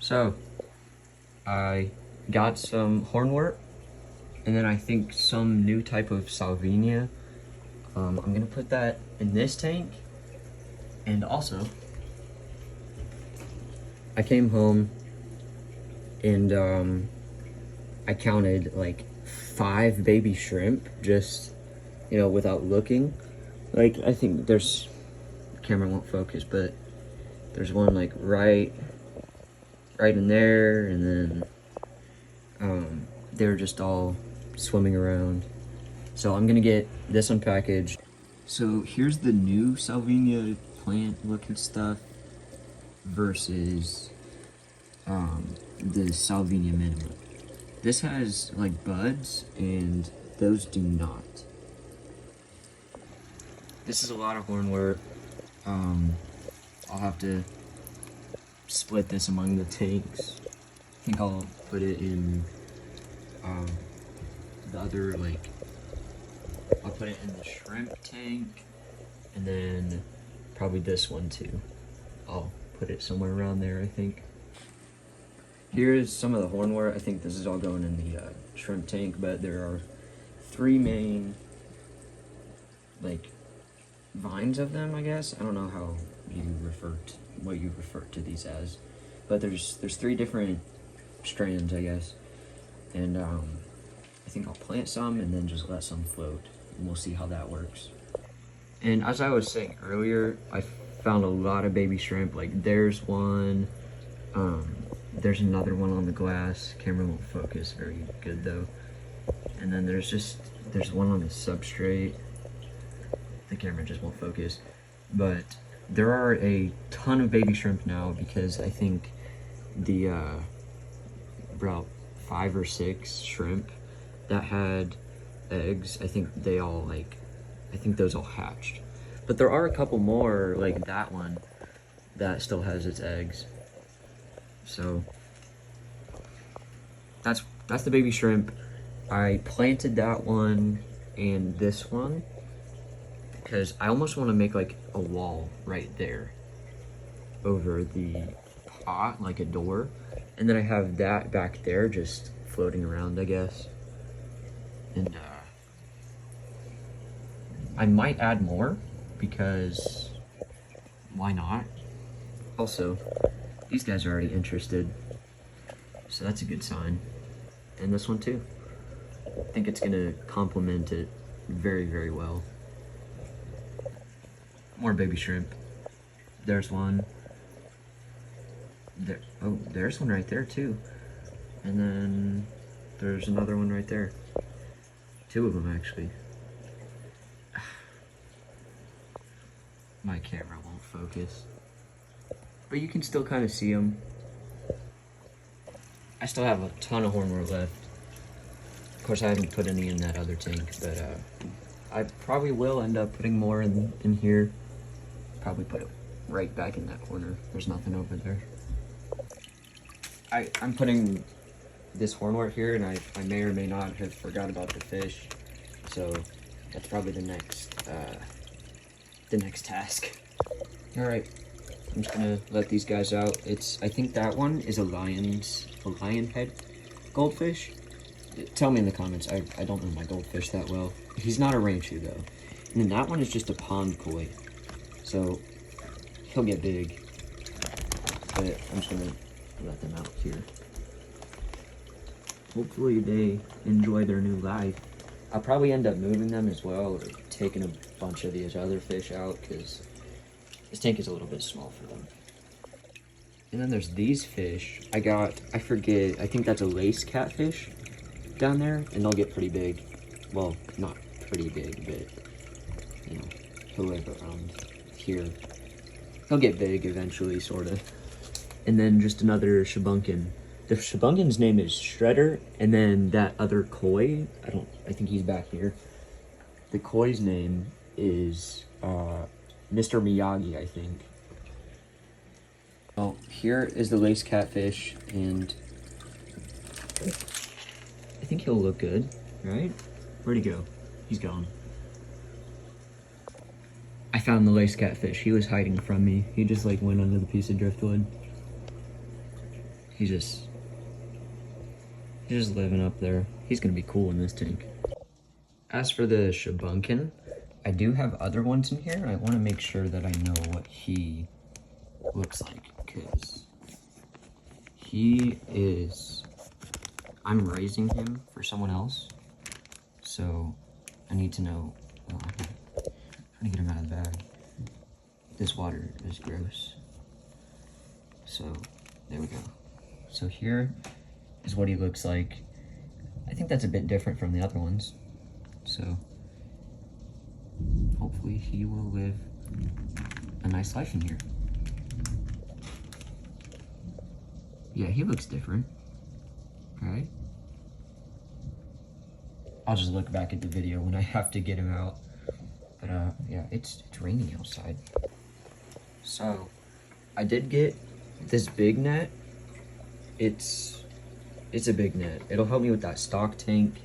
So, I got some hornwort, and then I think some new type of salvinia. I'm gonna put that in this tank, and also, I came home and I counted like 5 baby shrimp, just, without looking. Like, I think there's, camera won't focus, but there's one like right in there, and then they're just all swimming around. So I'm gonna get this unpackaged. So here's the new salvinia plant looking stuff versus the salvinia minima. This has like buds, and those do not. This is a lot of hornwort. I'll have to split this among the tanks. I think I'll put it in the other, like, I'll put it in the shrimp tank, and then probably this one too. I'll put it somewhere around there, I think. Here's some of the hornwort. I think this is all going in the shrimp tank, but there are 3 main, like, vines of them, I guess. I don't know how you what you refer to these as, but there's 3 different strands, I guess. And I think I'll plant some and then just let some float, and we'll see how that works. And as I was saying earlier, I found a lot of baby shrimp. Like, there's one, there's another one on the glass. Camera won't focus very good though. And then there's one on the substrate. The camera just won't focus. But there are a ton of baby shrimp now, because I think the about 5 or 6 shrimp that had eggs, I think those all hatched. But there are a couple more, like that one, that still has its eggs. So that's the baby shrimp. I planted that one and this one because I almost want to make like a wall right there over the pot, like a door, and then I have that back there just floating around, I guess. And I might add more, because why not? Also, these guys are already interested, so that's a good sign. And this one too. I think it's gonna complement it very, very well. More baby shrimp. There's one. There. Oh, there's one right there too. And then there's another one right there. 2 of them actually. My camera won't focus, but you can still kind of see them. I still have a ton of hornwort left. Of course, I haven't put any in that other tank, but I probably will end up putting more in here. Probably put it right back in that corner. There's nothing over there. I'm putting this hornwort here, and I may or may not have forgot about the fish, so that's probably the next task. All right, I'm just gonna let these guys out. I think that one is a lion head goldfish. Tell me in the comments. I don't know my goldfish that well. He's not a ranchu though. And then that one is just a pond koi, so he'll get big. But I'm just gonna let them out here. Hopefully they enjoy their new life. I'll probably end up moving them as well, or taking a bunch of these other fish out, because this tank is a little bit small for them. And then there's these fish. I forget, I think that's a lace catfish down there, and they'll get pretty big. Well, not pretty big, but, he'll live around here. He'll get big eventually, sort of. And then just another shabunkin. The shabunkin's name is Shredder, and then that other koi, I think he's back here. The koi's name is Mr. Miyagi, I think. Well, here is the lace catfish, and I think he'll look good, right? Where'd he go? He's gone. I found the lace catfish. He was hiding from me. He just like went under the piece of driftwood. He's just living up there. He's gonna be cool in this tank. As for the Shabunkin, I do have other ones in here, and I want to make sure that I know what he looks like, because he is, I'm raising him for someone else, so I need to know. Oh, I'm trying to get him out of the bag. This water is gross. So there we go. So here is what he looks like. I think that's a bit different from the other ones. So hopefully he will live a nice life in here. Yeah, he looks different, right? I'll just look back at the video when I have to get him out. But yeah, it's raining outside. So I did get this big net. It's a big net. It'll help me with that stock tank,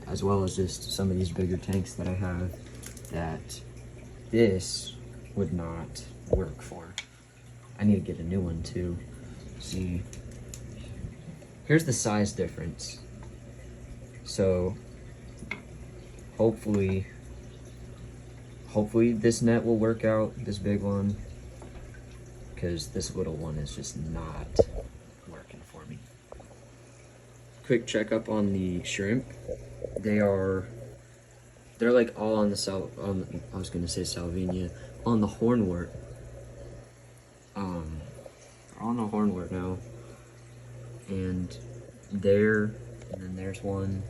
as well as just some of these bigger tanks that I have that this would not work for. I need to get a new one too. See, here's the size difference. So hopefully this net will work out, this big one, because this little one is just not working for me. Quick checkup on the shrimp. They're like all on the I was gonna say salvinia, on the hornwort. They're on the hornwort now, and then there's one.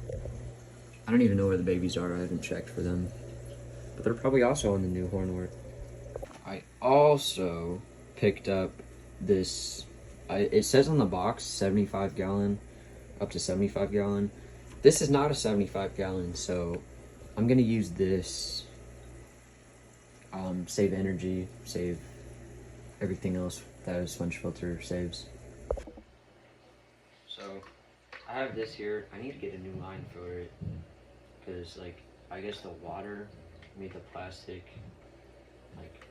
I don't even know where the babies are. I haven't checked for them, but they're probably also on the new hornwort. I also picked up this. It says on the box 75 gallon, up to 75 gallon. This is not a 75 gallon, so I'm gonna use this. Save energy, save everything else that a sponge filter saves. So I have this here. I need to get a new line for it, because like I guess the water made the plastic like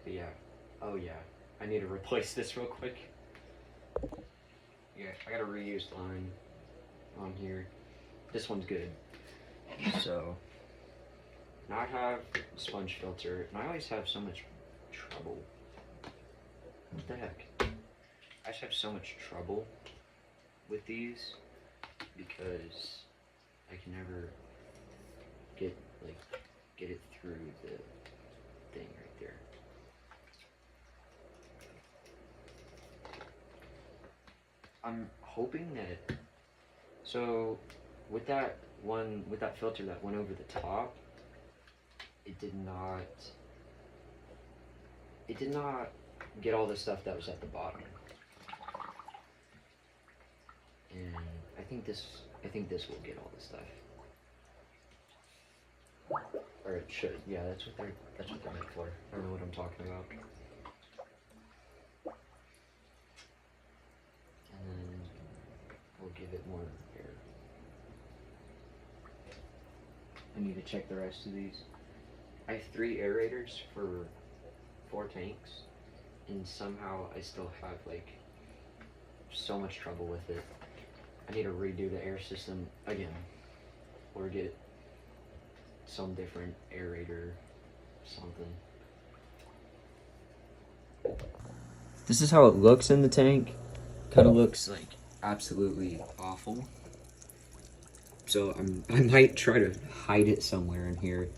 but yeah. Oh yeah, I need to replace this real quick. Yeah, I got a reused line on here. This one's good. So now I have a sponge filter, and I always have so much trouble. What the heck? I just have so much trouble with these because I can never get it through the thing right there. I'm hoping that, so with that filter that went over the top, it did not get all the stuff that was at the bottom. And I think this will get all the stuff. Or it should. Yeah, that's what they're meant for. I don't know what I'm talking about. And then we'll give it more air. I need to check the rest of these. I have 3 aerators for 4 tanks, and somehow I still have like so much trouble with it. I need to redo the air system again, or get some different aerator, something. This is how it looks in the tank. Kind of looks like absolutely awful. So I might try to hide it somewhere in here,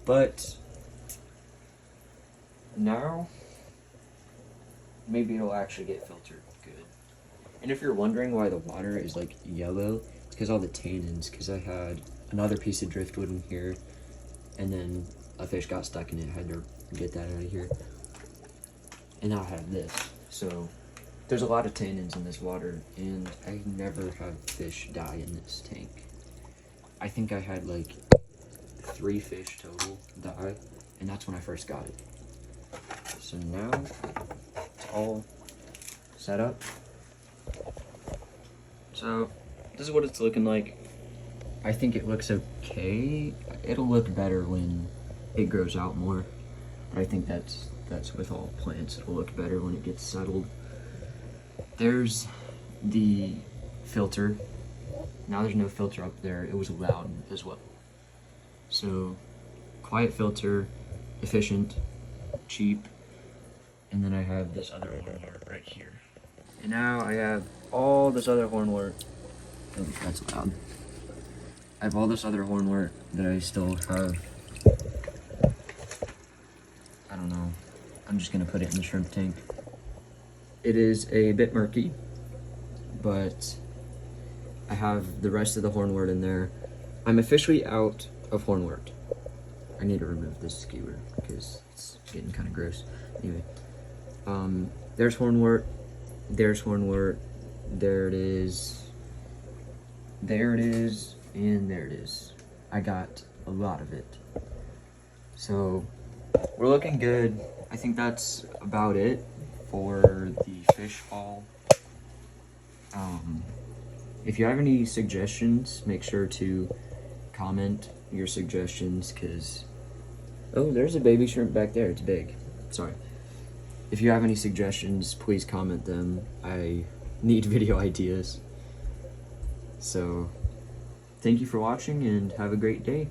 but now maybe it'll actually get filtered good. And if you're wondering why the water is like yellow, it's because all the tannins, because I had another piece of driftwood in here, and then a fish got stuck in it. I had to get that out of here. And now I have this. So there's a lot of tannins in this water, and I never had fish die in this tank. I think I had like 3 fish total die, and that's when I first got it. So now it's all set up. So this is what it's looking like. I think it looks okay. It'll look better when it grows out more. But I think that's with all plants. It'll look better when it gets settled. there's the filter. Now there's no filter up there. It was loud as well. So, quiet filter, efficient, cheap, and then I have this other hornwort right here. And now I have all this other hornwort. Oh, that's loud. I have all this other hornwort that I still have. I don't know. I'm just gonna put it in the shrimp tank. It is a bit murky, but I have the rest of the hornwort in there. I'm officially out of hornwort. I need to remove this skewer because it's getting kind of gross. Anyway, there's hornwort, there it is, there it is, and there it is. I got a lot of it. So we're looking good. I think that's about it for the fish haul. If you have any suggestions, make sure to comment your suggestions, because oh, there's a baby shrimp back there. It's big. Sorry. If you have any suggestions, please comment them. I need video ideas. So thank you for watching and have a great day.